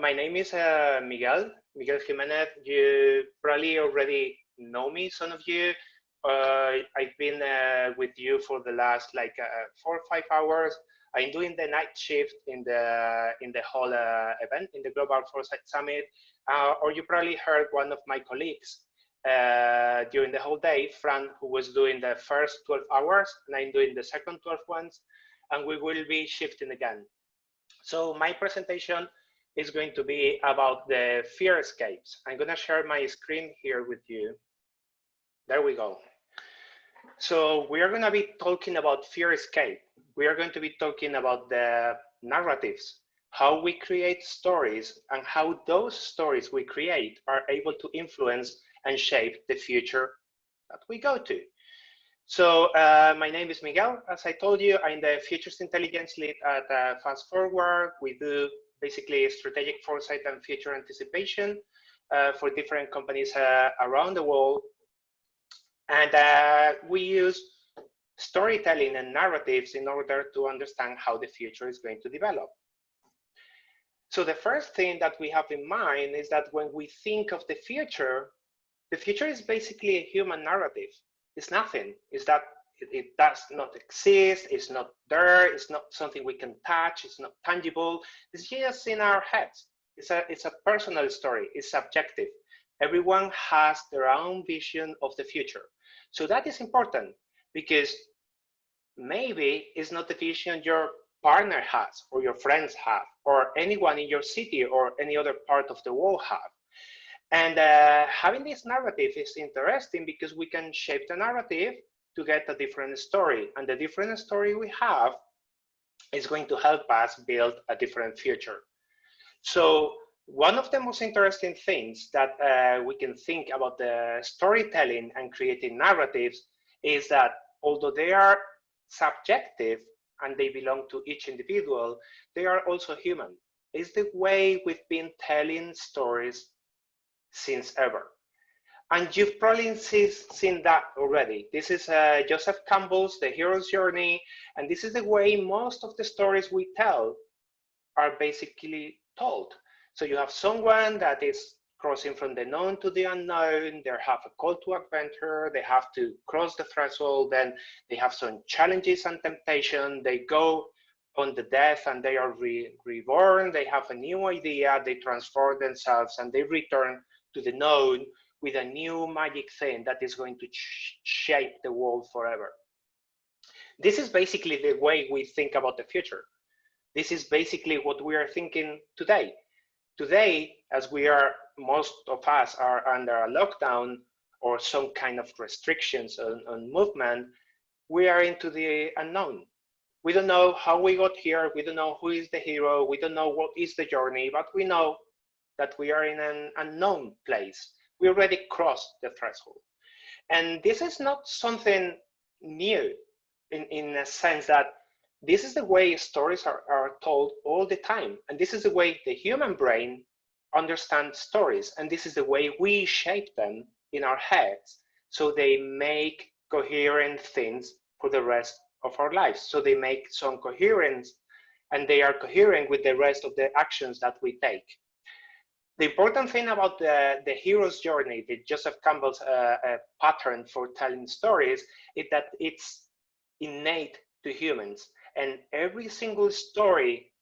My name is Miguel Jimenez. You probably already know me, some of you. I've been with you for the last 4 or 5 hours. I'm doing the night shift in the whole event, in the Global Foresight Summit. Or you probably heard one of my colleagues during the whole day, Fran, who was doing the first 12 hours, and I'm doing the second 12 ones, and we will be shifting again. So my presentation is going to be about the Fearscapes. I'm going to share my screen here with you. There we go. So we are going to be talking about Fearscape. We are going to be talking about the narratives, how we create stories, and how those stories we create are able to influence and shape the future that we go to. So my name is Miguel. As I told you, I'm the Futures Intelligence lead at Fast Forward. We do basically strategic foresight and future anticipation for different companies around the world. And we use storytelling and narratives in order to understand how the future is going to develop. So the first thing that we have in mind is that when we think of the future is basically a human narrative. It's nothing. It's that it does not exist. It's not there. It's not something we can touch. It's not tangible. It's just in our heads. It's a personal story. It's subjective. Everyone has their own vision of the future. So that is important because maybe it's not the vision your partner has or your friends have or anyone in your city or any other part of the world have. And having this narrative is interesting because we can shape the narrative to get a different story. And the different story we have is going to help us build a different future. So one of the most interesting things that we can think about the storytelling and creating narratives is that although they are subjective and they belong to each individual, they are also human. It's the way we've been telling stories since ever. And you've probably seen that already. This is Joseph Campbell's The Hero's Journey, and this is the way most of the stories we tell are basically told. So you have someone that is crossing from the known to the unknown, they have a call to adventure, they have to cross the threshold, then they have some challenges and temptation, they go on the death and they are reborn, they have a new idea, they transform themselves and they return to the known with a new magic thing that is going to shape the world forever. This is basically the way we think about the future. This is basically what we are thinking today. Today, as most of us are under a lockdown or some kind of restrictions on movement, we are into the unknown. We don't know how we got here. We don't know who is the hero. We don't know what is the journey, but we know that we are in an unknown place. We already crossed the threshold. And this is not something new in a sense that this is the way stories are told all the time. And this is the way the human brain understands stories. And this is the way we shape them in our heads. So they make coherent things for the rest of our lives. So they make some coherence and they are coherent with the rest of the actions that we take. The important thing about the hero's journey, the Joseph Campbell's pattern for telling stories, is that it's innate to humans. And every single story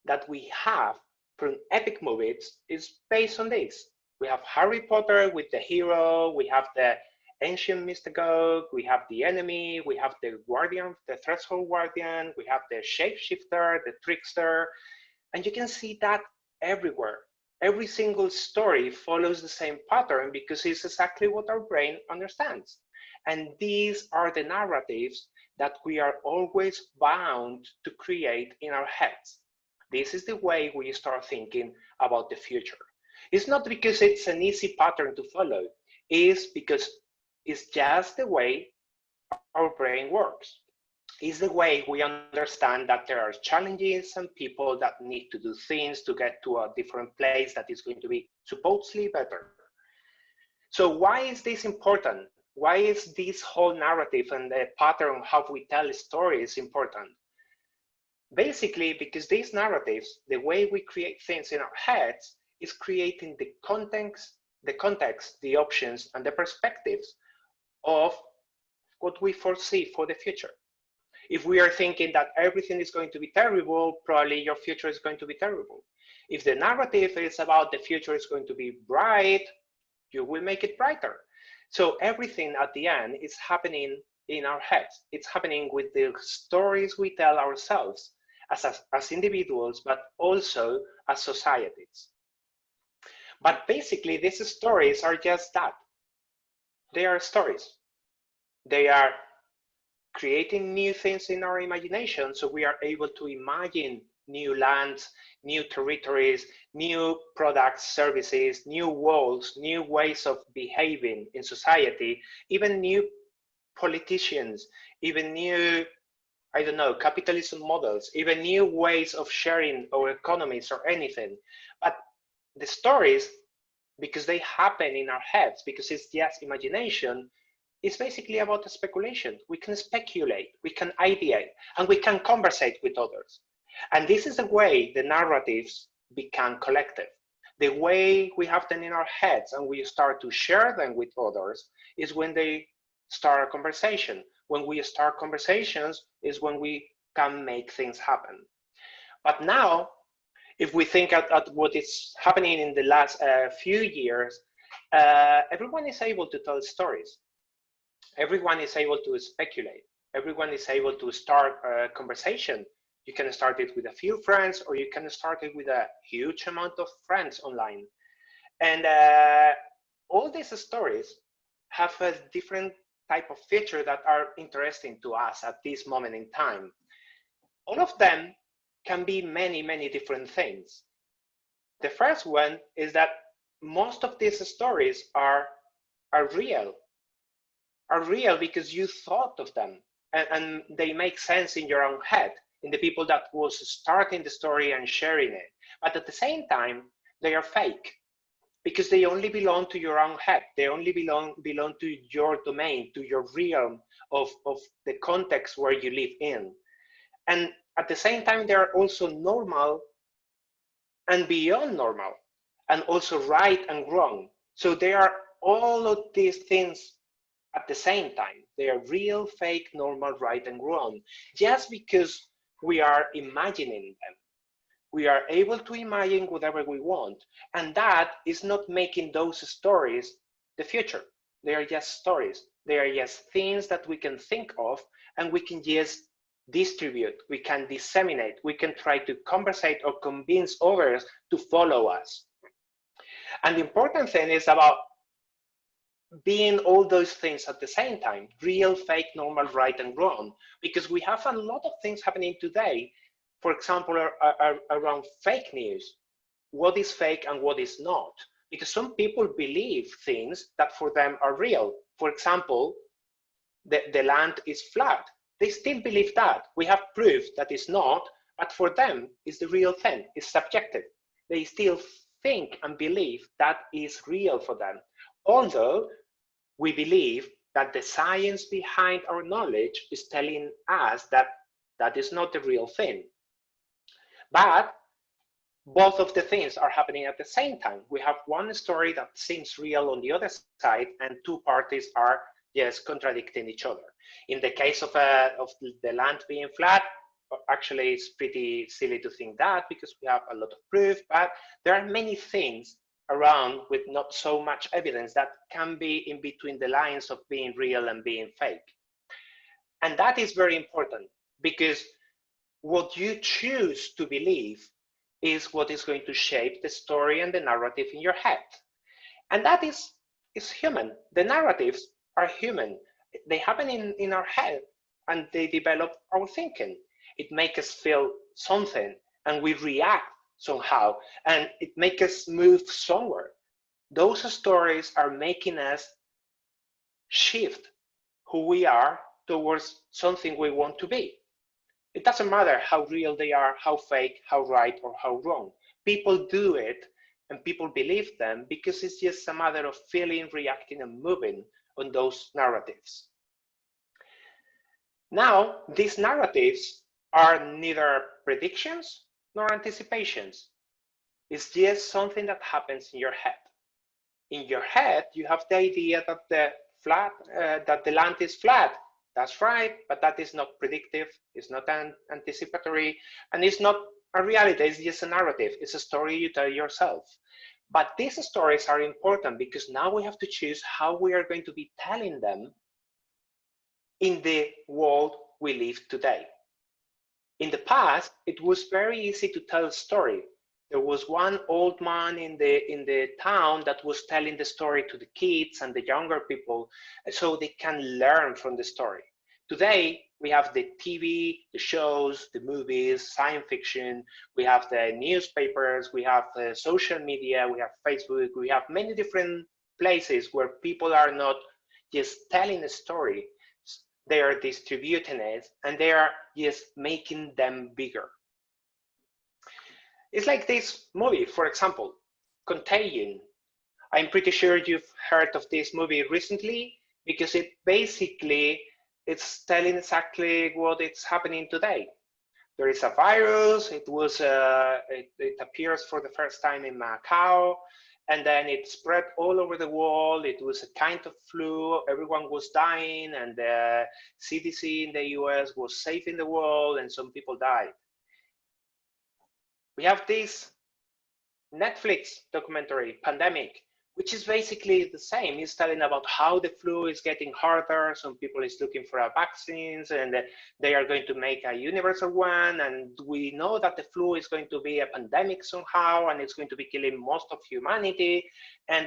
that we have from epic movies is based on this. We have Harry Potter with the hero, we have the ancient mystagogue, we have the enemy, we have the guardian, the threshold guardian, we have the shapeshifter, the trickster, and you can see that everywhere. Every single story follows the same pattern because it's exactly what our brain understands. And these are the narratives that we are always bound to create in our heads. This is the way we start thinking about the future. It's not because it's an easy pattern to follow. It's because it's just the way our brain works. It's the way we understand that there are challenges and people that need to do things to get to a different place that is going to be supposedly better. So why is this important? Why is this whole narrative and the pattern of how we tell stories important? Basically, because these narratives, the way we create things in our heads, is creating the context, the options, and the perspectives of what we foresee for the future. If we are thinking that everything is going to be terrible, probably your future is going to be terrible. If the narrative is about the future is going to be bright, you will make it brighter. So everything at the end is happening in our heads. It's happening with the stories we tell ourselves as individuals, but also as societies. But basically, these stories are just that. They are stories. They are creating new things in our imagination, so we are able to imagine new lands, new territories, new products, services, new worlds, new ways of behaving in society, even new politicians, even new, I don't know, capitalism models, even new ways of sharing our economies or anything. But the stories, because they happen in our heads, because it's just imagination, it's basically about the speculation. We can speculate, we can ideate, and we can conversate with others. And this is the way the narratives become collective. The way we have them in our heads and we start to share them with others is when they start a conversation. When we start conversations is when we can make things happen. But now, if we think at what is happening in the last few years, everyone is able to tell stories. Everyone is able to speculate. Everyone is able to start a conversation. You can start it with a few friends, or you can start it with a huge amount of friends online. And all these stories have a different type of feature that are interesting to us at this moment in time. All of them can be many, many different things. The first one is that most of these stories are real because you thought of them, and they make sense in your own head, in the people that was starting the story and sharing it. But at the same time, they are fake because they only belong to your own head. They only belong to your domain, to your realm of the context where you live in. And at the same time, they are also normal and beyond normal, and also right and wrong. So they are all of these things at the same time. They are real, fake, normal, right, and wrong, just because we are imagining them. We are able to imagine whatever we want, and that is not making those stories the future. They are just stories. They are just things that we can think of, and we can just distribute, we can disseminate, we can try to conversate or convince others to follow us. And the important thing is about being all those things at the same time, real, fake, normal, right, and wrong, because we have a lot of things happening today, for example, around fake news. What is fake and what is not? Because some people believe things that for them are real. For example, the land is flat. They still believe that. We have proof that it's not, but for them, it's the real thing. It's subjective. They still think and believe that is real for them. Although we believe that the science behind our knowledge is telling us that that is not the real thing. But both of the things are happening at the same time. We have one story that seems real on the other side, and two parties are just contradicting each other. In the case of the land being flat, actually it's pretty silly to think that because we have a lot of proof, but there are many things around with not so much evidence that can be in between the lines of being real and being fake. And that is very important because what you choose to believe is what is going to shape the story and the narrative in your head. And that is human. The narratives are human. They happen in our head and they develop our thinking. It makes us feel something and we react somehow and it makes us move somewhere. Those stories are making us shift who we are towards something we want to be. It doesn't matter how real they are, how fake, how right, or how wrong. People do it and people believe them because it's just a matter of feeling, reacting, and moving on those narratives. Now, these narratives are neither predictions nor anticipations. It's just something that happens in your head. In your head, you have the idea that the land is flat. That's right, but that is not predictive. It's not anticipatory, and it's not a reality. It's just a narrative. It's a story you tell yourself. But these stories are important because now we have to choose how we are going to be telling them in the world we live today. In the past, it was very easy to tell a story. There was one old man in the town that was telling the story to the kids and the younger people so they can learn from the story. Today, we have the TV, the shows, the movies, science fiction, we have the newspapers, we have the social media, we have Facebook, we have many different places where people are not just telling a story, they are distributing it and they are just making them bigger. It's like this movie, for example, Contagion. I'm pretty sure you've heard of this movie recently because it's telling exactly what is happening today. There is a virus, it appears for the first time in Macau, and then it spread all over the world. It was a kind of flu, everyone was dying, and the CDC in the US was saving the world, and some people died. We have this Netflix documentary, Pandemic, which is basically the same. It's telling about how the flu is getting harder. Some people is looking for vaccines and they are going to make a universal one. And we know that the flu is going to be a pandemic somehow, and it's going to be killing most of humanity. And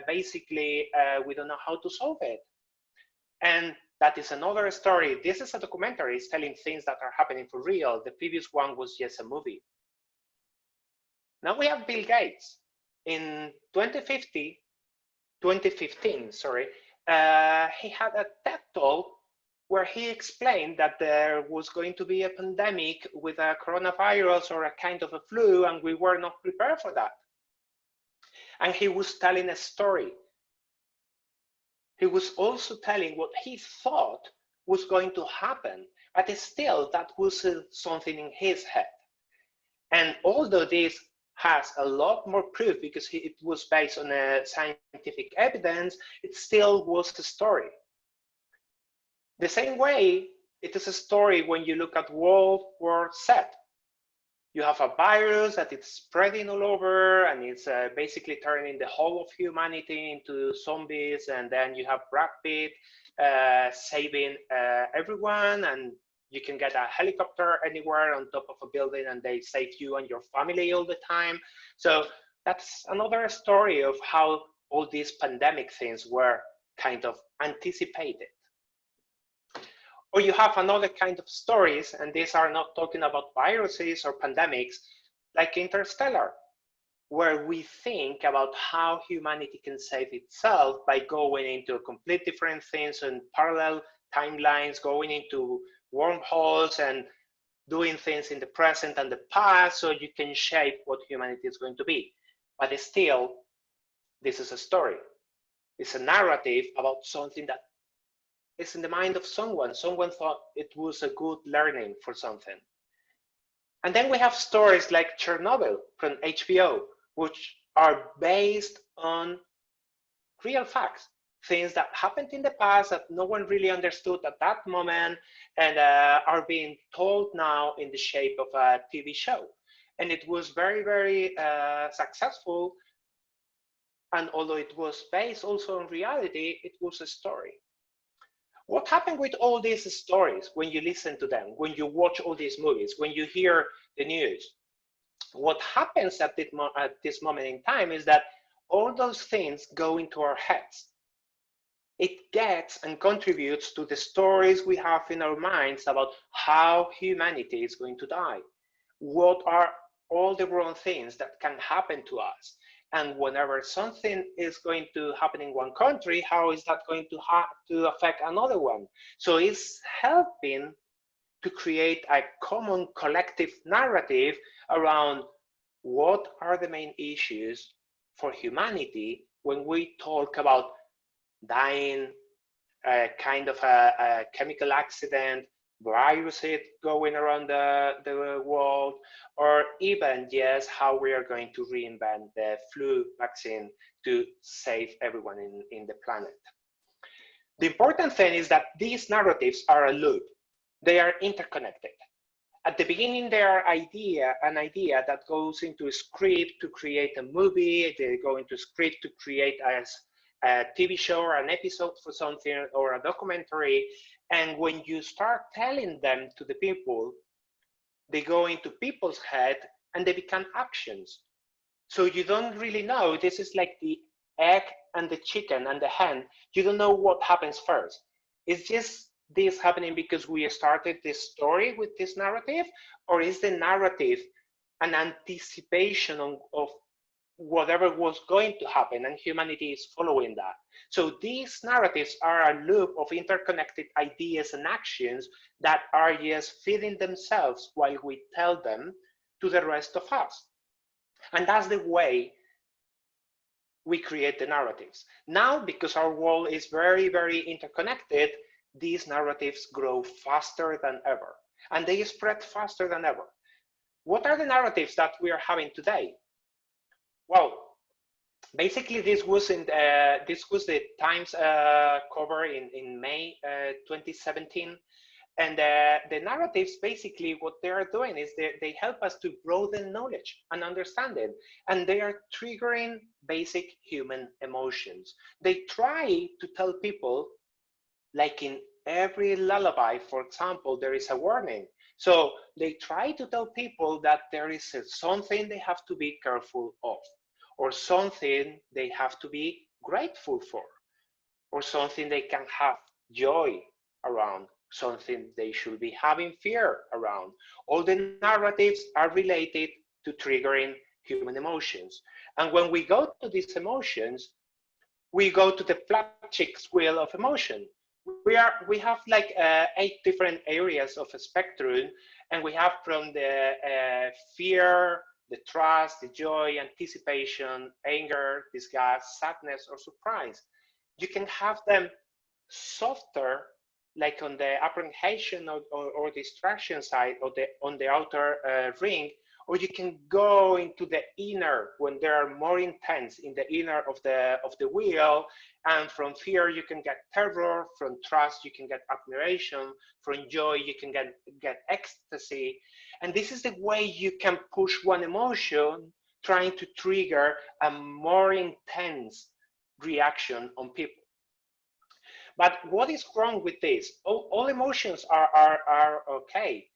basically, we don't know how to solve it. And that is another story. This is a documentary. It's telling things that are happening for real. The previous one was just a movie. Now we have Bill Gates. In 2015, he had a TED Talk where he explained that there was going to be a pandemic with a coronavirus or a kind of a flu, and we were not prepared for that. And he was telling a story. He was also telling what he thought was going to happen, but still that was something in his head. And although this has a lot more proof because it was based on a scientific evidence, it still was a story. The same way, it is a story when you look at World War Z. You have a virus that is spreading all over, and it's basically turning the whole of humanity into zombies, and then you have Brad Pitt saving everyone, and you can get a helicopter anywhere on top of a building and they save you and your family all the time. So that's another story of how all these pandemic things were kind of anticipated. Or you have another kind of stories, and these are not talking about viruses or pandemics, like Interstellar, where we think about how humanity can save itself by going into complete different things and parallel timelines, going into wormholes and doing things in the present and the past so you can shape what humanity is going to be. But still, this is a story. It's a narrative about something that is in the mind of someone. Someone thought it was a good learning for something. And then we have stories like Chernobyl from HBO, which are based on real facts. Things that happened in the past that no one really understood at that moment and are being told now in the shape of a TV show. And it was very, very successful. And although it was based also on reality, it was a story. What happened with all these stories when you listen to them, when you watch all these movies, when you hear the news? What happens at this moment in time is that all those things go into our heads. It gets and contributes to the stories we have in our minds about how humanity is going to die. What are all the wrong things that can happen to us? And whenever something is going to happen in one country, how is that going to affect another one? So it's helping to create a common collective narrative around what are the main issues for humanity when we talk about dying, kind of a chemical accident, viruses going around the world, or even just how we are going to reinvent the flu vaccine to save everyone in the planet. The important thing is that these narratives are a loop. They are interconnected. At the beginning, they are an idea that goes into a script to create a movie. They go into a script to create a TV show or an episode for something or a documentary. And when you start telling them to the people, they go into people's head and they become actions. So you don't really know. This is like the egg and the chicken and the hen. You don't know what happens first. It's just this happening because we started this story with this narrative, or is the narrative an anticipation of whatever was going to happen and humanity is following that? So these narratives are a loop of interconnected ideas and actions that are just feeding themselves while we tell them to the rest of us. And that's the way we create the narratives. Now, because our world is very, very interconnected, these narratives grow faster than ever, and they spread faster than ever. What are the narratives that we are having today? Well, basically, this was the Times cover in May 2017. And the narratives, basically, what they are doing is they help us to broaden knowledge and understanding, and they are triggering basic human emotions. They try to tell people, like in every lullaby, for example, there is a warning. So they try to tell people that there is something they have to be careful of, or something they have to be grateful for, or something they can have joy around, something they should be having fear around. All the narratives are related to triggering human emotions. And when we go to these emotions, we go to the flagship wheel of emotion. We have like 8 different areas of a spectrum, and we have from the fear, the trust, the joy, anticipation, anger, disgust, sadness, or surprise. You can have them softer, like on the apprehension or distraction side, or on the outer ring, or you can go into the inner when they are more intense in the inner of the wheel. And from fear you can get terror, from trust you can get admiration, from joy you can get ecstasy. And this is the way you can push one emotion, trying to trigger a more intense reaction on people. But what is wrong with this? All emotions are okay.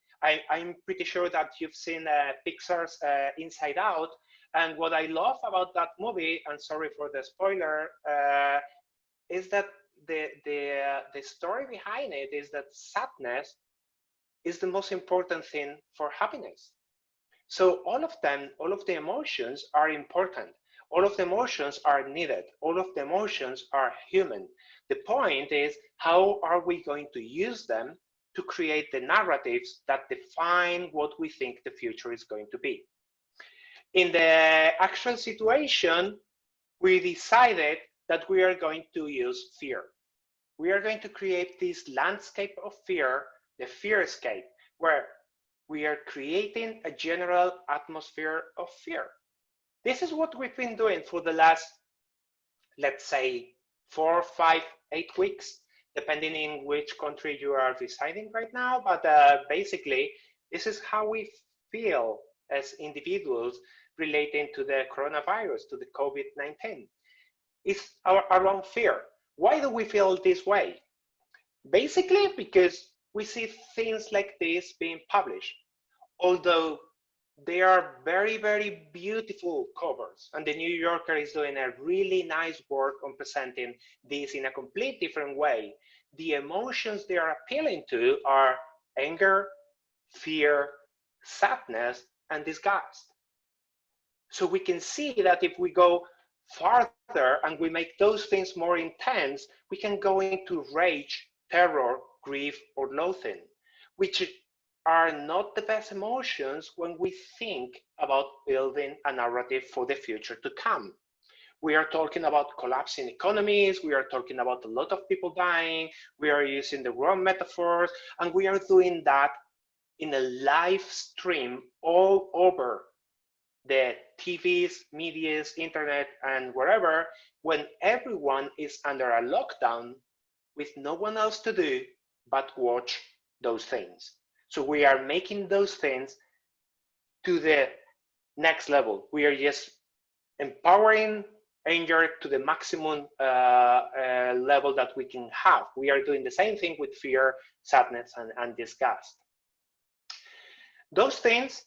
I'm pretty sure that you've seen Pixar's Inside Out, and what I love about that movie, and sorry for the spoiler, is that the story behind it is that sadness is the most important thing for happiness. So all of the emotions are important. All of the emotions are needed. All of the emotions are human. The point is, how are we going to use them to create the narratives that define what we think the future is going to be? In the actual situation, we decided that we are going to use fear. We are going to create this landscape of fear, the fearscape, where we are creating a general atmosphere of fear. This is what we've been doing for the last, let's say, 4, 5, 8 weeks, depending in which country you are residing right now. But basically, this is how we feel as individuals relating to the coronavirus, to the COVID-19. It's around fear. Why do we feel this way? Basically, because we see things like this being published, although they are very, very beautiful covers, and the New Yorker is doing a really nice work on presenting this in a complete different way. The emotions they are appealing to are anger, fear, sadness, and disgust. So we can see that if we go farther and we make those things more intense, we can go into rage, terror, grief, or loathing, which are not the best emotions when we think about building a narrative for the future to come. We are talking about collapsing economies. We are talking about a lot of people dying. We are using the wrong metaphors, and we are doing that in a live stream all over the TVs, medias, internet, and wherever, when everyone is under a lockdown with no one else to do but watch those things. So we are making those things to the next level. We are just empowering anger to the maximum level that we can have. We are doing the same thing with fear, sadness, and disgust. Those things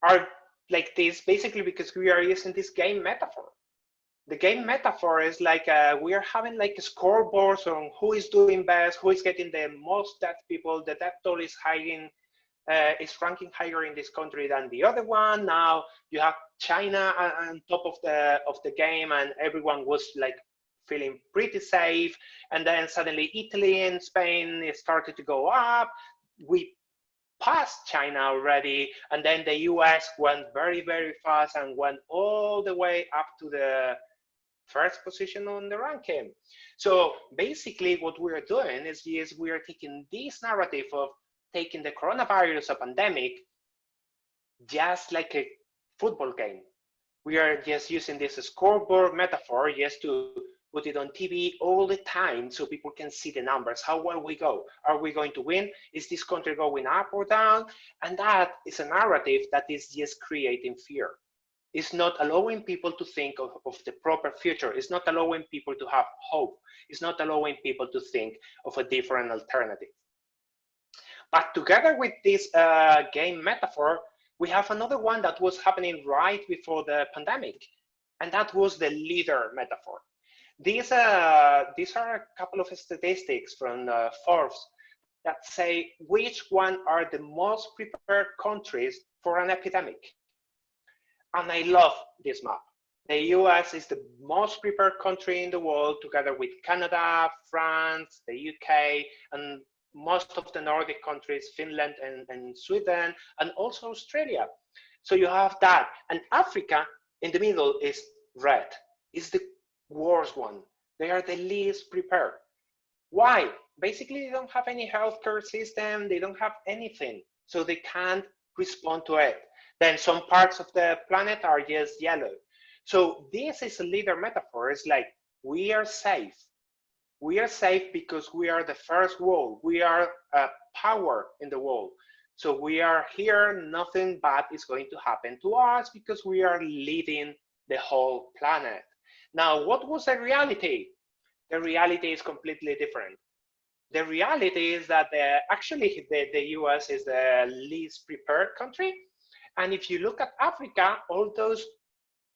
are like this basically because we are using this game metaphor. The game metaphor is like we are having like a scoreboard on who is doing best, who is getting the most dead people. The death toll is ranking higher in this country than the other one. Now you have China on top of the game, and everyone was like feeling pretty safe. And then suddenly Italy and Spain started to go up. We passed China already, and then the US went very, very fast and went all the way up to the first position on the ranking. So basically what we're doing is we are taking this narrative of taking the coronavirus, a pandemic, just like a football game. We are just using this scoreboard metaphor just to put it on TV all the time so people can see the numbers, how well we go. Are we going to win? Is this country going up or down? And that is a narrative that is just creating fear. It's not allowing people to think of the proper future. It's not allowing people to have hope. It's not allowing people to think of a different alternative. But together with this game metaphor, we have another one that was happening right before the pandemic, and that was the leader metaphor. These are a couple of statistics from Forbes that say which one are the most prepared countries for an epidemic. And I love this map. The US is the most prepared country in the world, together with Canada, France, the UK, and most of the Nordic countries, Finland and Sweden, and also Australia. So you have that. And Africa in the middle is red. It's the worst one. They are the least prepared. Why? Basically, they don't have any healthcare system. They don't have anything. So they can't respond to it. Then some parts of the planet are just yellow. So this is a leader metaphor. It's like, we are safe. We are safe because we are the first world. We are a power in the world. So we are here, nothing bad is going to happen to us because we are leading the whole planet. Now, what was the reality? The reality is completely different. The reality is that actually the US is the least prepared country. And if you look at Africa, all those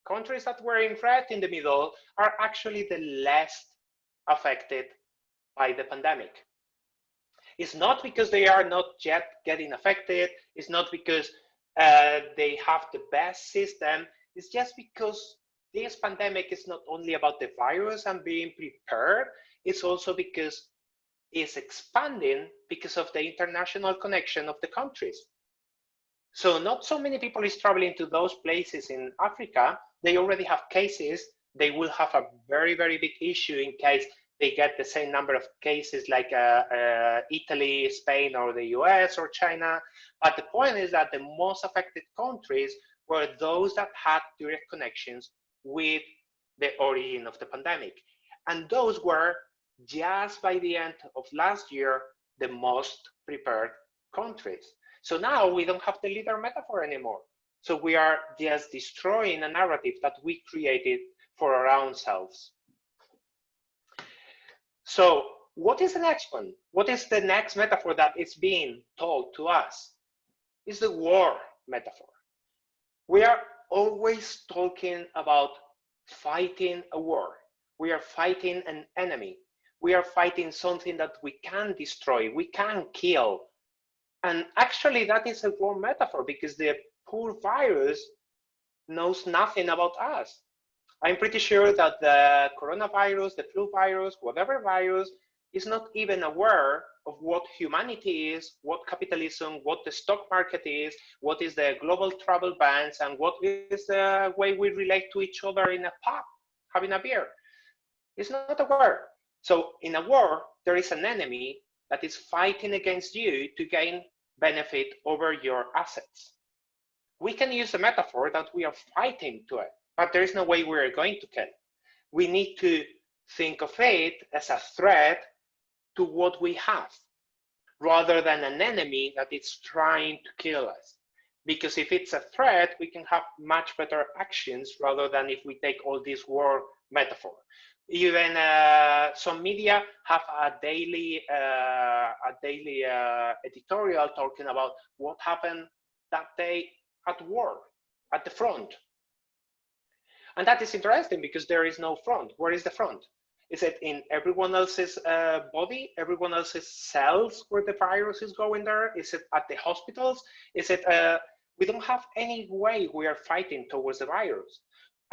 countries that were in red in the middle are actually the least affected by the pandemic. It's not because they are not yet getting affected. It's not because they have the best system. It's just because this pandemic is not only about the virus and being prepared, it's also because it's expanding because of the international connection of the countries. So not so many people is traveling to those places in Africa. They already have cases. They will have a very, very big issue in case they get the same number of cases like Italy, Spain, or the US or China. But the point is that the most affected countries were those that had direct connections with the origin of the pandemic. And those were, just by the end of last year, the most prepared countries. So now we don't have the leader metaphor anymore. So we are just destroying a narrative that we created for our own selves. So what is the next one? What is the next metaphor that is being told to us? It's the war metaphor. We are always talking about fighting a war. We are fighting an enemy. We are fighting something that we can destroy, we can kill. And actually that is a war metaphor because the poor virus knows nothing about us. I'm pretty sure that the coronavirus, the flu virus, whatever virus, is not even aware of what humanity is, what capitalism, what the stock market is, what is the global travel bans, and what is the way we relate to each other in a pub. having a beer. It's not a war. So in a war, there is an enemy that is fighting against you to gain benefit over your assets. We can use the metaphor that we are fighting to it, but there is no way we are going to kill. We need to think of it as a threat to what we have, rather than an enemy that is trying to kill us. Because if it's a threat, we can have much better actions rather than if we take all this war metaphor. Even some media have a daily editorial talking about what happened that day at war, at the front. And that is interesting because there is no front. Where is the front? Is it in everyone else's body, everyone else's cells where the virus is going there? Is it at the hospitals? Is it, we don't have any way we are fighting towards the virus.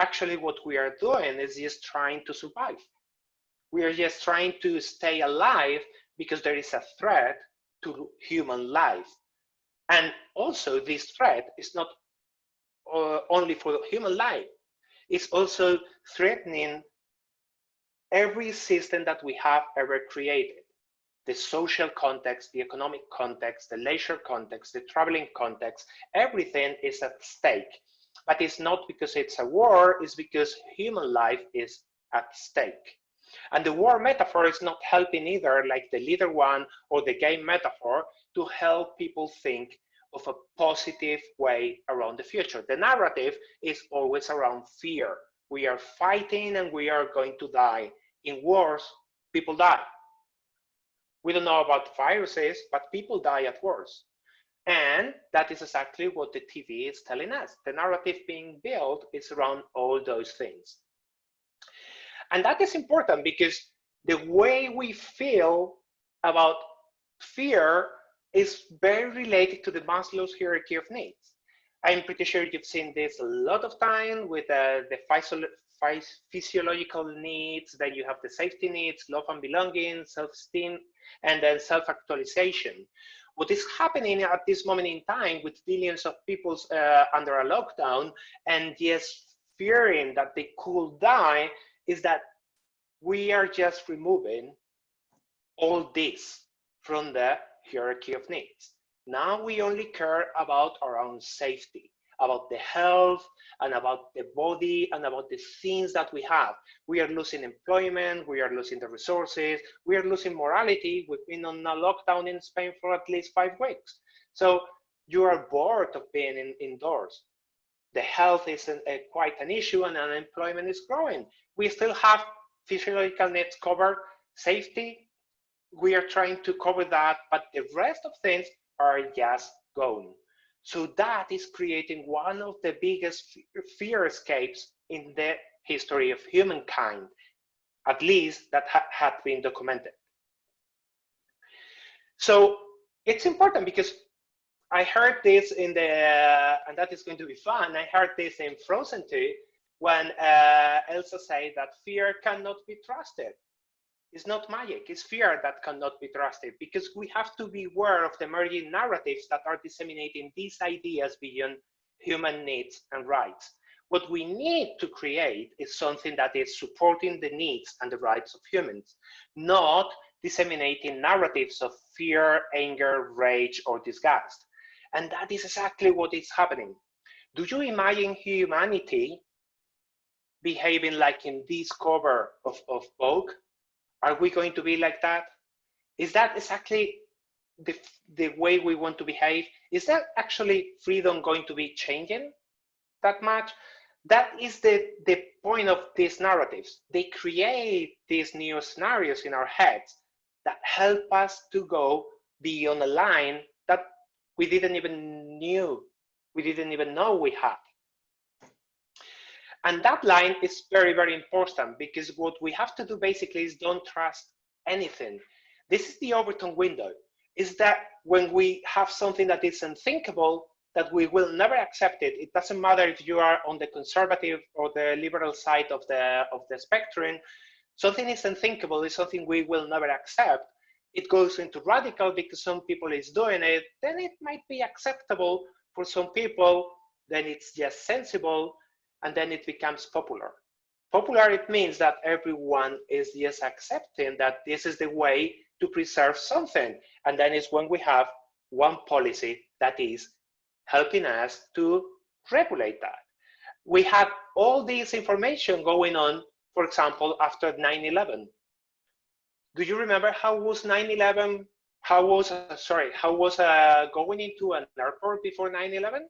Actually, what we are doing is just trying to survive. We are just trying to stay alive because there is a threat to human life. And also this threat is not only for human life, it's also threatening every system that we have ever created. The social context, the economic context, the leisure context, the traveling context, everything is at stake. But it's not because it's a war, it's because human life is at stake. And the war metaphor is not helping either, like the leader one or the game metaphor, to help people think of a positive way around the future. The narrative is always around fear. We are fighting and we are going to die. In wars, people die. We don't know about viruses, but people die at wars. And that is exactly what the TV is telling us. The narrative being built is around all those things. And that is important because the way we feel about fear is very related to the Maslow's hierarchy of needs. I'm pretty sure you've seen this a lot of time with the physiological needs. Then you have the safety needs, love and belonging, self-esteem, and then self-actualization. What is happening at this moment in time with billions of people under a lockdown and yes, fearing that they could die is that we are just removing all this from the hierarchy of needs. Now we only care about our own safety, about the health and about the body and about the things that we have. We are losing employment, we are losing the resources, we are losing morality. We've been on a lockdown in Spain for at least 5 weeks. So you are bored of being indoors. The health is quite an issue and unemployment is growing. We still have physiological needs covered, safety, we are trying to cover that, but the rest of things are just gone. So that is creating one of the biggest fearscapes in the history of humankind, at least that had been documented. So it's important because I heard this in the, and that is going to be fun, I heard this in Frozen 2 when Elsa said that fear cannot be trusted. It's not magic, it's fear that cannot be trusted because we have to be aware of the emerging narratives that are disseminating these ideas beyond human needs and rights. What we need to create is something that is supporting the needs and the rights of humans, not disseminating narratives of fear, anger, rage, or disgust. And that is exactly what is happening. Do you imagine humanity behaving like in this cover of Vogue? Are we going to be like that? Is that exactly the way we want to behave? Is that actually freedom going to be changing that much? That is the point of these narratives. They create these new scenarios in our heads that help us to go beyond a line that we didn't even know we had. And that line is very, very important because what we have to do basically is don't trust anything. This is the Overton window, is that when we have something that is unthinkable, that we will never accept it. It doesn't matter if you are on the conservative or the liberal side of the spectrum. Something is unthinkable, is something we will never accept. It goes into radical because some people is doing it, then it might be acceptable for some people, then it's just sensible, and then it becomes popular. Popular, it means that everyone is just accepting that this is the way to preserve something. And then it's when we have one policy that is helping us to regulate that. We had all this information going on, for example, after 9/11. Do you remember how was 9/11? How was going into an airport before 9/11?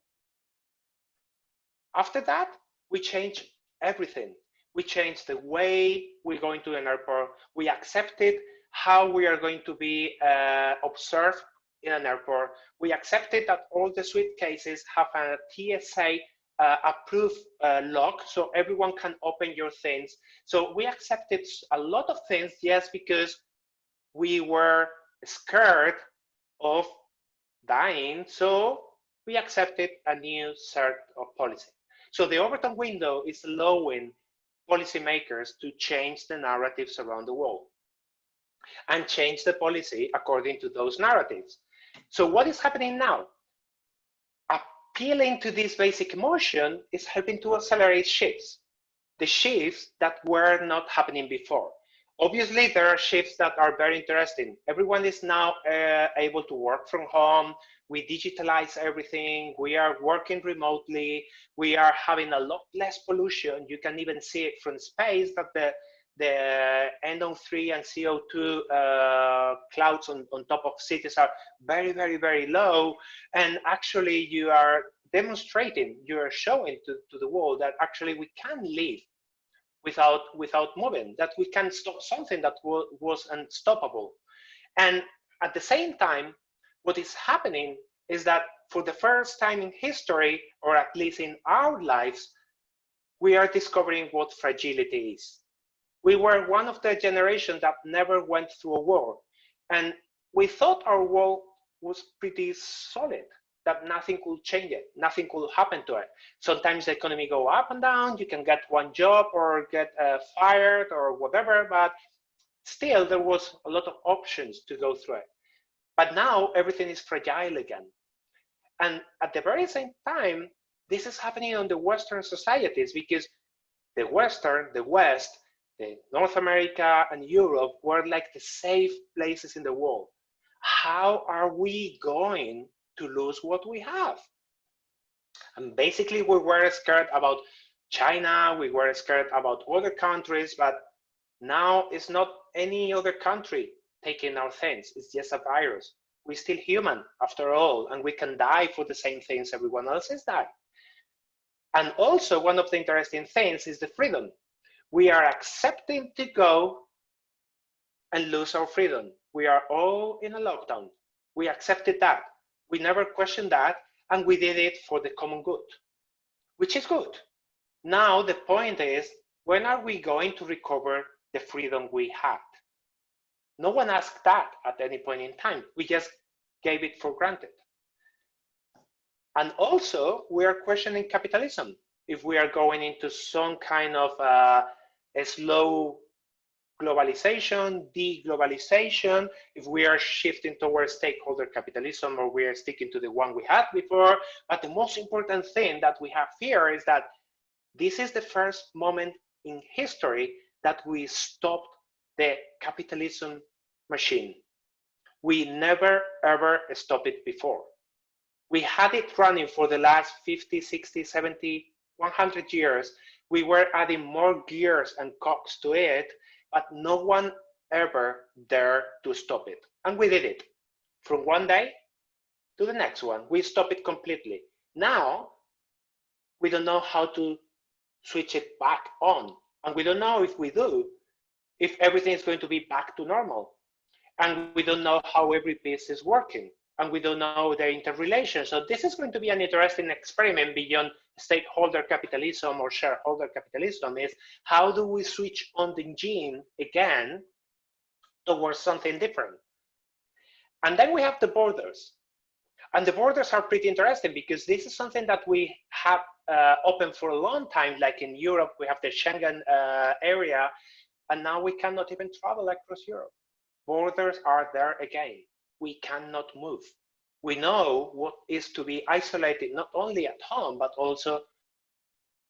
After that, we changed everything. We changed the way we go into an airport. We accepted how we are going to be observed in an airport. We accepted that all the suitcases have a TSA approved lock, so everyone can open your things. So we accepted a lot of things just because we were scared of dying, so we accepted a new set of policy. So the Overton window is allowing policymakers to change the narratives around the world and change the policy according to those narratives. So what is happening now? Appealing to this basic emotion is helping to accelerate shifts, the shifts that were not happening before. Obviously, there are shifts that are very interesting. Everyone is now able to work from home. We digitalize everything. We are working remotely. We are having a lot less pollution. You can even see it from space that the NO3 and CO2 clouds on top of cities are very, very, very low. And actually, you are demonstrating, you are showing to the world that actually we can live without moving, that we can stop something that was unstoppable. And at the same time, what is happening is that for the first time in history, or at least in our lives, we are discovering what fragility is. We were one of the generation that never went through a war. And we thought our world was pretty solid, that nothing could change it, nothing could happen to it. Sometimes the economy go up and down, you can get one job or get fired or whatever, but still there was a lot of options to go through it. But now everything is fragile again. And at the very same time, this is happening on the Western societies, because the West, the North America and Europe were like the safe places in the world. How are we going to lose what we have? And basically we were scared about China, we were scared about other countries, but now it's not any other country taking our things, it's just a virus. We're still human after all, and we can die for the same things everyone else is dying. And also one of the interesting things is the freedom. We are accepting to go and lose our freedom. We are all in a lockdown. We accepted that. We never questioned that, and we did it for the common good, which is good. Now the point is, when are we going to recover the freedom we had? No one asked that at any point in time. We just gave it for granted. And also, we are questioning capitalism. If we are going into some kind of a slow globalization, deglobalization, if we are shifting towards stakeholder capitalism, or we are sticking to the one we had before. But the most important thing that we have here is that this is the first moment in history that we stopped the capitalism machine. We never ever stopped it before. We had it running for the last 50, 60, 70, 100 years. We were adding more gears and cogs to it, but no one ever dared to stop it. And we did it. From one day to the next one, we stopped it completely. Now, we don't know how to switch it back on. And we don't know, if we do, if everything is going to be back to normal. And we don't know how every piece is working. And we don't know their interrelation. So this is going to be an interesting experiment beyond stakeholder capitalism or shareholder capitalism, is how do we switch on the engine again towards something different? And then we have the borders. And the borders are pretty interesting, because this is something that we have open for a long time. Like in Europe, we have the Schengen area, and now we cannot even travel across Europe. Borders are there again. We cannot move. We know what is to be isolated, not only at home, but also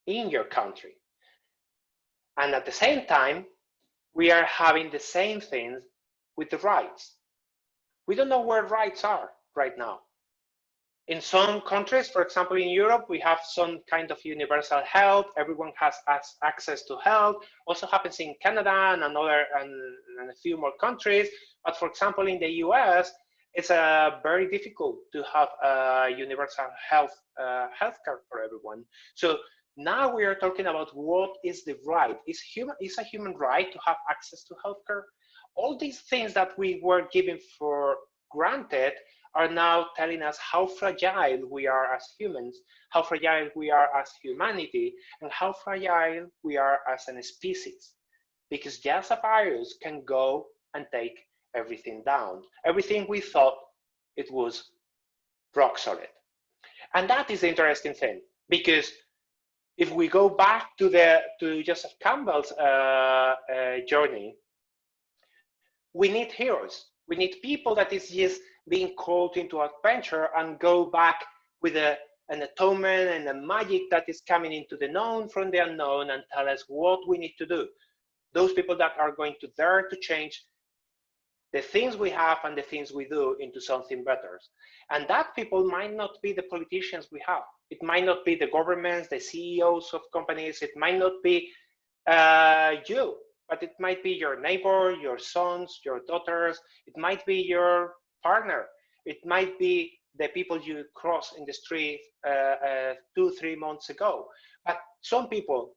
in your country. And at the same time, we are having the same things with the rights. We don't know where rights are right now. In some countries, for example, in Europe, we have some kind of universal health. Everyone has access to health. Also happens in Canada and a few more countries. But for example, in the US, it's very difficult to have universal healthcare for everyone. So now we are talking about what is the right. Is a human right to have access to healthcare? All these things that we were given for granted are now telling us how fragile we are as humans, how fragile we are as humanity, and how fragile we are as a species. Because just a virus can go and take everything down. Everything we thought it was rock solid. And that is the interesting thing, because if we go back to Joseph Campbell's journey, we need heroes. We need people that is just being called into adventure and go back with an atonement and a magic that is coming into the known from the unknown and tell us what we need to do. Those people that are going to dare to change the things we have and the things we do into something better. And that people might not be the politicians we have. It might not be the governments, the CEOs of companies. It might not be you, but it might be your neighbor, your sons, your daughters. It might be your partner. It might be the people you cross in the street 2-3 months ago. But some people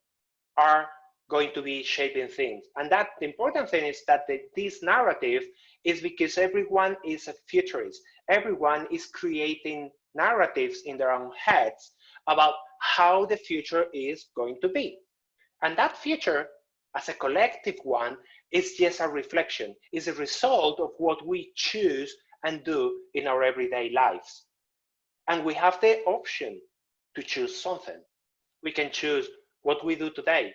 are going to be shaping things. And that the important thing is that this narrative is because everyone is a futurist. Everyone is creating narratives in their own heads about how the future is going to be. And that future, as a collective one, is just a reflection, is a result of what we choose and do in our everyday lives. And we have the option to choose something. We can choose what we do today.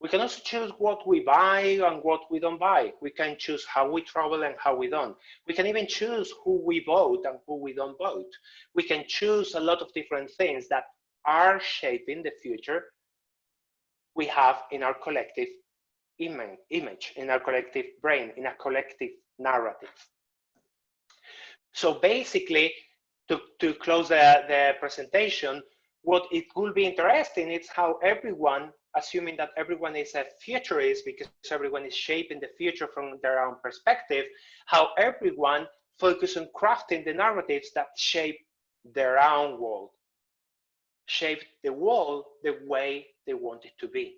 We can also choose what we buy and what we don't buy. We can choose how we travel and how we don't. We can even choose who we vote and who we don't vote. We can choose a lot of different things that are shaping the future we have in our collective image, in our collective brain, in a collective narrative. So basically, to close the presentation, what it will be interesting is how everyone, assuming that everyone is a futurist because everyone is shaping the future from their own perspective, how everyone focuses on crafting the narratives that shape their own world, shape the world the way they want it to be.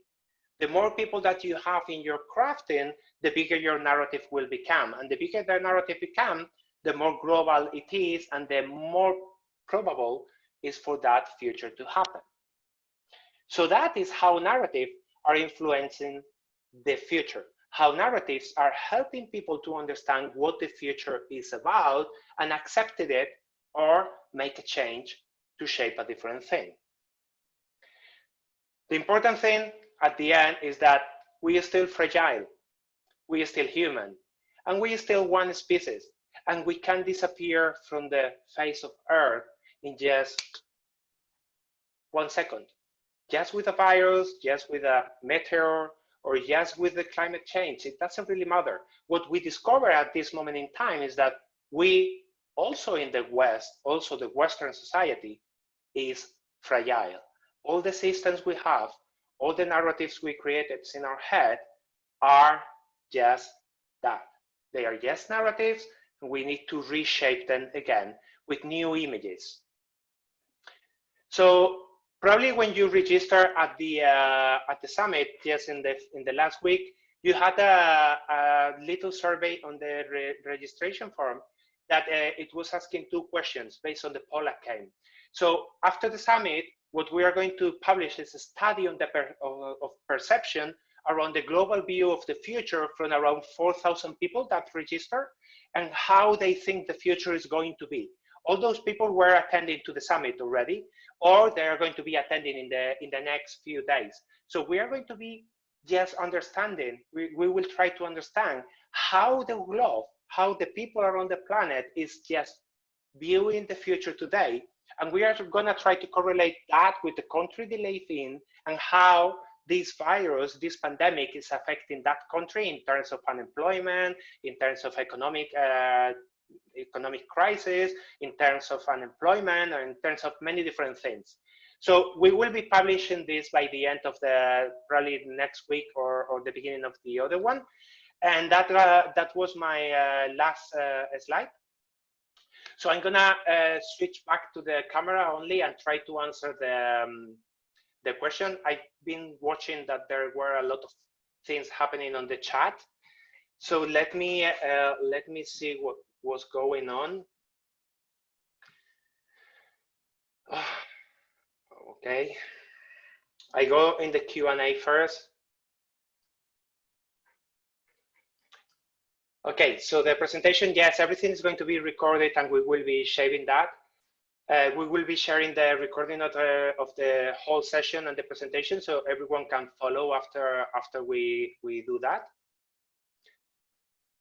The more people that you have in your crafting, the bigger your narrative will become. And the bigger the narrative becomes, the more global it is and the more probable is for that future to happen. So that is how narratives are influencing the future, how narratives are helping people to understand what the future is about and accept it or make a change to shape a different thing. The important thing at the end is that we are still fragile, we are still human, and we are still one species, and we can disappear from the face of Earth in just 1 second. Just with a virus, just with a meteor, or just with the climate change, it doesn't really matter. What we discover at this moment in time is that we also in the West, also the Western society is fragile. All the systems we have, all the narratives we created in our head are just that. They are just narratives, and we need to reshape them again with new images. So probably when you register at the summit, just in the last week, you had a little survey on the registration form that it was asking 2 questions based on the poll that came. So after the summit, what we are going to publish is a study on of perception around the global view of the future from around 4,000 people that register and how they think the future is going to be. All those people were attending to the summit already, or they are going to be attending in the next few days. So we are going to be just understanding, we will try to understand how the globe, how the people around the planet is just viewing the future today. And we are going to try to correlate that with the country they live in and how this virus, this pandemic is affecting that country in terms of unemployment, in terms of economic crisis, in terms of unemployment, or in terms of many different things. So we will be publishing this by the end of the, probably next week or the beginning of the other one. And that was my last slide. So I'm gonna switch back to the camera only and try to answer the question. I've been watching that there were a lot of things happening on the chat. So let me see what was going on. Okay, I go in the Q&A first. Okay, so the presentation, yes, everything is going to be recorded and we will be sharing that. We will be sharing the recording of the whole session and the presentation so everyone can follow after we do that.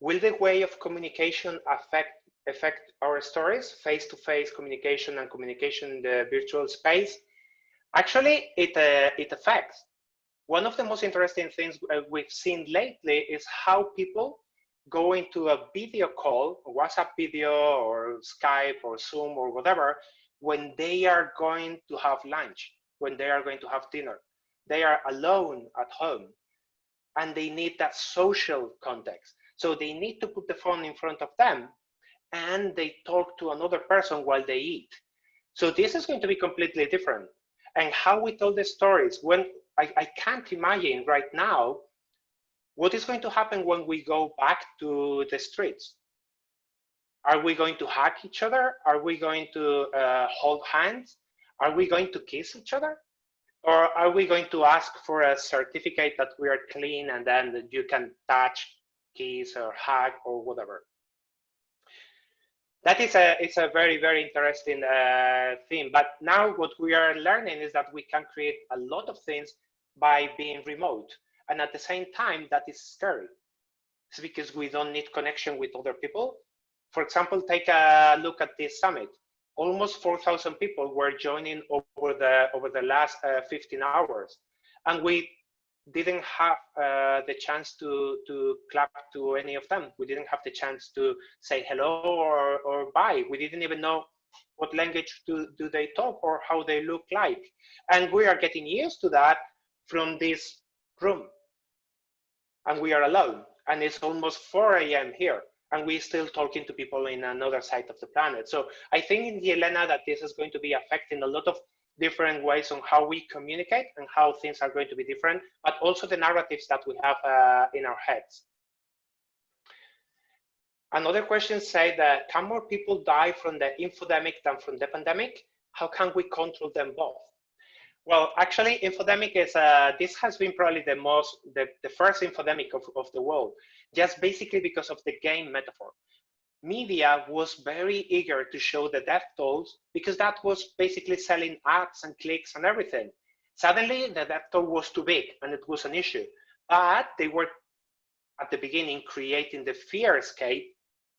Will the way of communication affect our stories, face-to-face communication and communication in the virtual space? Actually, it affects. One of the most interesting things we've seen lately is how people go into a video call, WhatsApp video or Skype or Zoom or whatever, when they are going to have lunch, when they are going to have dinner. They are alone at home and they need that social context. So they need to put the phone in front of them and they talk to another person while they eat. So this is going to be completely different. And how we tell the stories, when I can't imagine right now what is going to happen when we go back to the streets. Are we going to hug each other? Are we going to hold hands? Are we going to kiss each other? Or are we going to ask for a certificate that we are clean and then you can touch, kiss or hug or whatever? That is it's a very, very interesting thing. But now what we are learning is that we can create a lot of things by being remote. And at the same time, that is scary. It's because we don't need connection with other people. For example, take a look at this summit. Almost 4,000 people were joining over the last 15 hours. And we didn't have the chance to clap to any of them. We didn't have the chance to say hello or bye. We didn't even know what language do they talk or how they look like. And we are getting used to that from this room. And we are alone. And it's almost 4 a.m. here. And we're still talking to people in another side of the planet. So I think, Yelena, that this is going to be affecting a lot of different ways on how we communicate and how things are going to be different, but also the narratives that we have in our heads. Another question said that can more people die from the infodemic than from the pandemic? How can we control them both? Well, actually, infodemic is this has been probably the first infodemic of the world, just basically because of the game metaphor. Media was very eager to show the death tolls because that was basically selling ads and clicks and everything. Suddenly, the death toll was too big and it was an issue. But they were, at the beginning, creating the Fearscape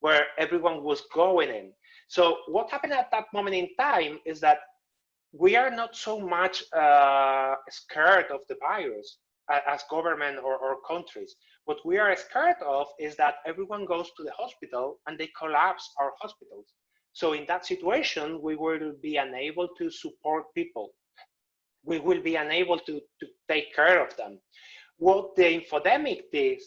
where everyone was going in. So what happened at that moment in time is that we are not so much scared of the virus as government or countries. What we are scared of is that everyone goes to the hospital and they collapse our hospitals. So in that situation, we will be unable to support people. We will be unable to take care of them. What the infodemic did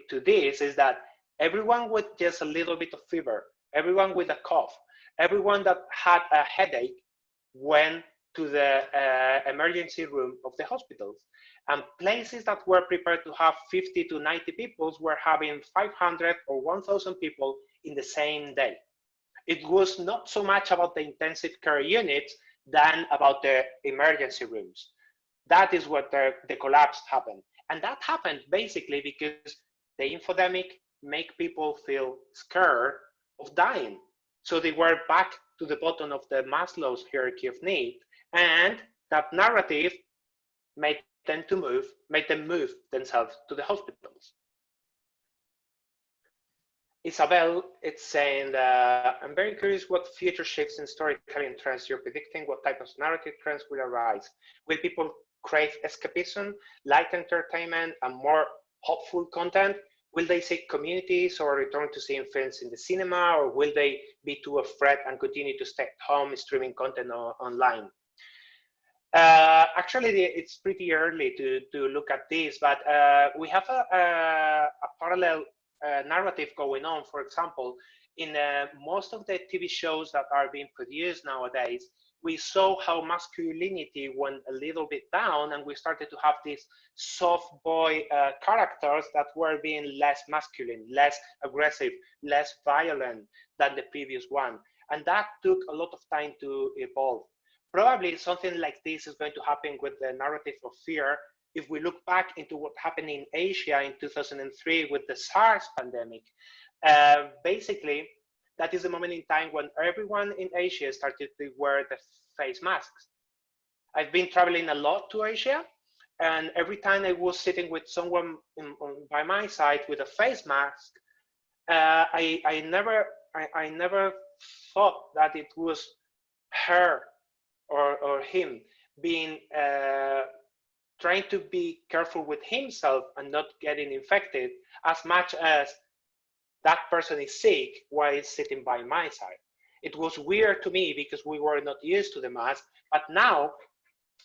to this is that everyone with just a little bit of fever, everyone with a cough, everyone that had a headache went to the emergency room of the hospitals. And places that were prepared to have 50 to 90 people were having 500 or 1,000 people in the same day. It was not so much about the intensive care units than about the emergency rooms. That is what the collapse happened. And that happened basically because the infodemic make people feel scared of dying. So they were back to the bottom of the Maslow's hierarchy of need. And that narrative made them move themselves to the hospitals. Isabel, it's saying that I'm very curious what future shifts in storytelling trends you're predicting, what type of narrative trends will arise. Will people crave escapism, like entertainment, and more hopeful content? Will they seek communities or return to seeing films in the cinema, or will they be too afraid and continue to stay at home streaming content online? Actually, it's pretty early to look at this, but we have a parallel narrative going on. For example, in most of the TV shows that are being produced nowadays, we saw how masculinity went a little bit down, and we started to have these soft boy characters that were being less masculine, less aggressive, less violent than the previous one. And that took a lot of time to evolve. Probably something like this is going to happen with the narrative of fear if we look back into what happened in Asia in 2003 with the SARS pandemic. Basically, that is the moment in time when everyone in Asia started to wear the face masks. I've been traveling a lot to Asia, and every time I was sitting with someone by my side with a face mask, I never thought that it was her or him being trying to be careful with himself and not getting infected, as much as that person is sick while sitting by my side. It was weird to me because we were not used to the mask, but now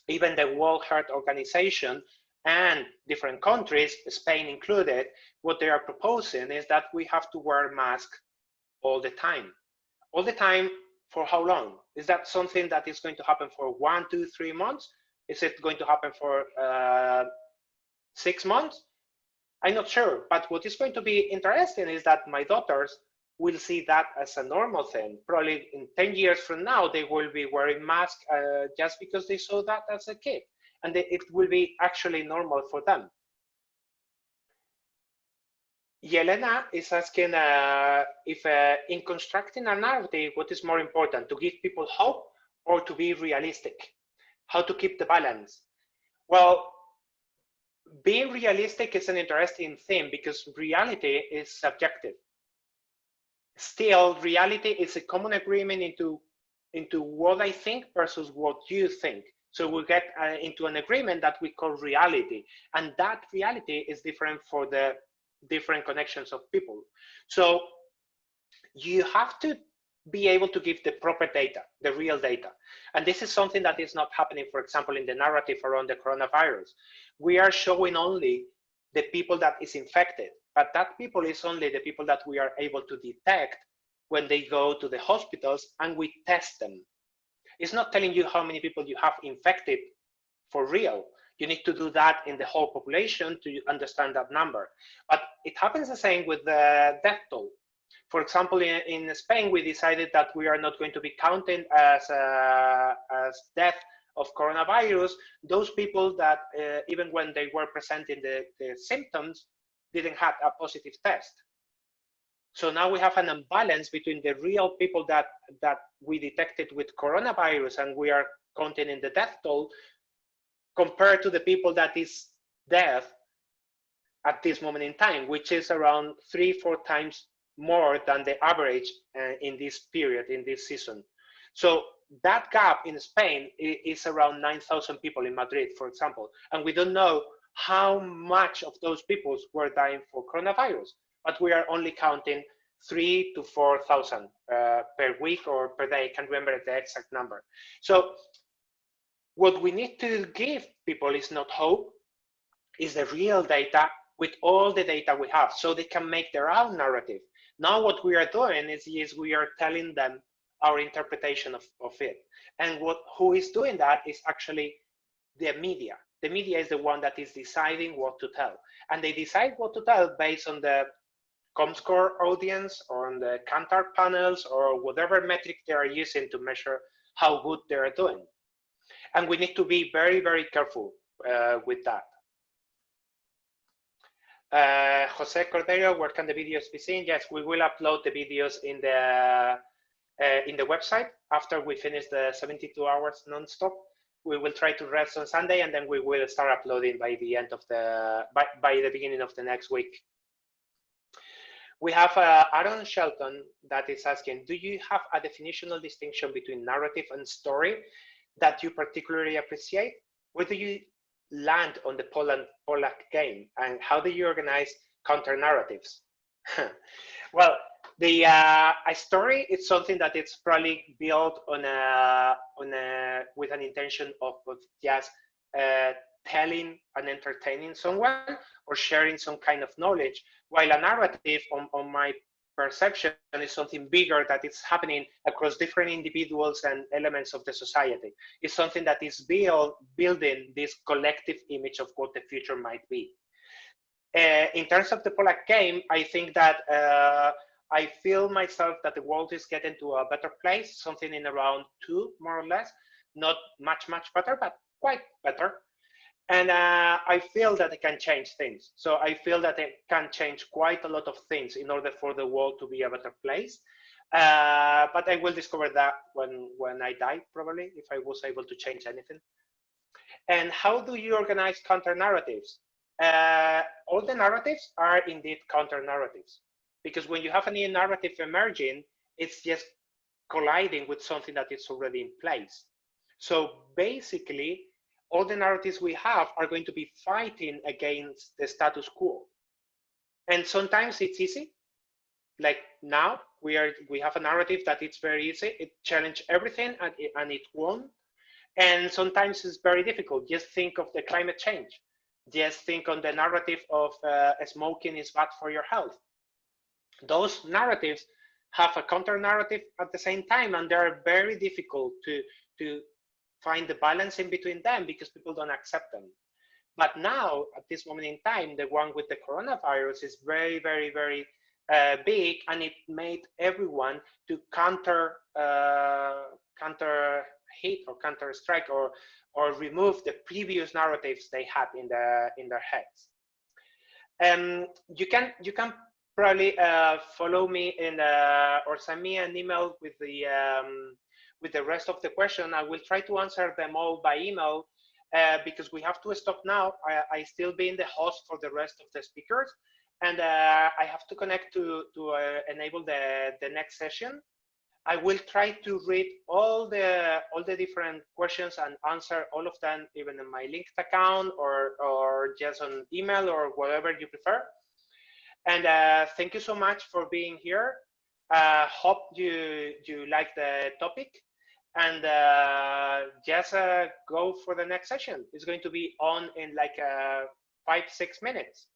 even the World Health Organization and different countries, Spain included, what they are proposing is that we have to wear masks all the time. All the time, for how long? Is that something that is going to happen for 1, 2, 3 months? Is it going to happen for 6 months? I'm not sure, but what is going to be interesting is that my daughters will see that as a normal thing. Probably in 10 years from now, they will be wearing masks just because they saw that as a kid, and it will be actually normal for them. Yelena is asking if in constructing a narrative, what is more important, to give people hope or to be realistic? How to keep the balance? Well, being realistic is an interesting thing because reality is subjective. Still, reality is a common agreement into what I think versus what you think. So we get into an agreement that we call reality, and that reality is different for the different connections of people. So you have to be able to give the proper data, the real data. And this is something that is not happening, for example, in the narrative around the coronavirus. We are showing only the people that is infected, but that people is only the people that we are able to detect when they go to the hospitals and we test them. It's not telling you how many people you have infected for real. You need to do that in the whole population to understand that number. But it happens the same with the death toll. For example, in Spain, we decided that we are not going to be counting as death of coronavirus those people that even when they were presenting the symptoms didn't have a positive test. So now we have an imbalance between the real people that we detected with coronavirus and we are counting in the death toll compared to the people that is dead at this moment in time, which is around 3-4 times more than the average in this period, in this season. So that gap in Spain is around 9,000 people in Madrid, for example. And we don't know how much of those people were dying for coronavirus, but we are only counting 3,000 to 4,000 per week or per day. I can't remember the exact number. So what we need to give people is not hope, is the real data with all the data we have so they can make their own narrative. Now what we are doing is we are telling them our interpretation of it. And who is doing that is actually the media. The media is the one that is deciding what to tell. And they decide what to tell based on the Comscore audience or on the Kantar panels or whatever metric they are using to measure how good they are doing. And we need to be very, very careful with that. Jose Cordero, where can the videos be seen? Yes, we will upload the videos in the website after we finish the 72 hours non-stop. We will try to rest on Sunday, and then we will start uploading by the end of by the beginning of the next week. We have Aaron Shelton that is asking, do you have a definitional distinction between narrative and story that you particularly appreciate? What do you land on the Polak game, and how do you organize counter narratives? Well, the a story is something that it's probably built on a with an intention of just telling and entertaining someone or sharing some kind of knowledge, while a narrative on my perception is something bigger that is happening across different individuals and elements of the society. It's something that is building this collective image of what the future might be. In terms of the Polak game, I think that I feel myself that the world is getting to a better place, something in around 2, more or less, not much better, but quite better. And I feel that it can change things. So I feel that it can change quite a lot of things in order for the world to be a better place. But I will discover that when I die, probably, if I was able to change anything. And how do you organize counter narratives? All the narratives are indeed counter narratives, because when you have a new narrative emerging, it's just colliding with something that is already in place. So basically, all the narratives we have are going to be fighting against the status quo. And sometimes it's easy. Like now, we have a narrative that it's very easy. It challenges everything and it won. And sometimes it's very difficult. Just think of the climate change. Just think on the narrative of smoking is bad for your health. Those narratives have a counter narrative at the same time, and they're very difficult to find the balance in between them because people don't accept them. But now, at this moment in time, the one with the coronavirus is very, very, very big, and it made everyone to counter hit or counter strike or remove the previous narratives they had in their heads. You can probably follow me or send me an email with the rest of the question. I will try to answer them all by email because we have to stop now. I still being the host for the rest of the speakers, and I have to connect to enable the next session. I will try to read all the different questions and answer all of them, even in my linked account or just on email or whatever you prefer. And thank you so much for being here. Hope you like the topic, and just go for the next session. It's going to be on in like 5-6 minutes.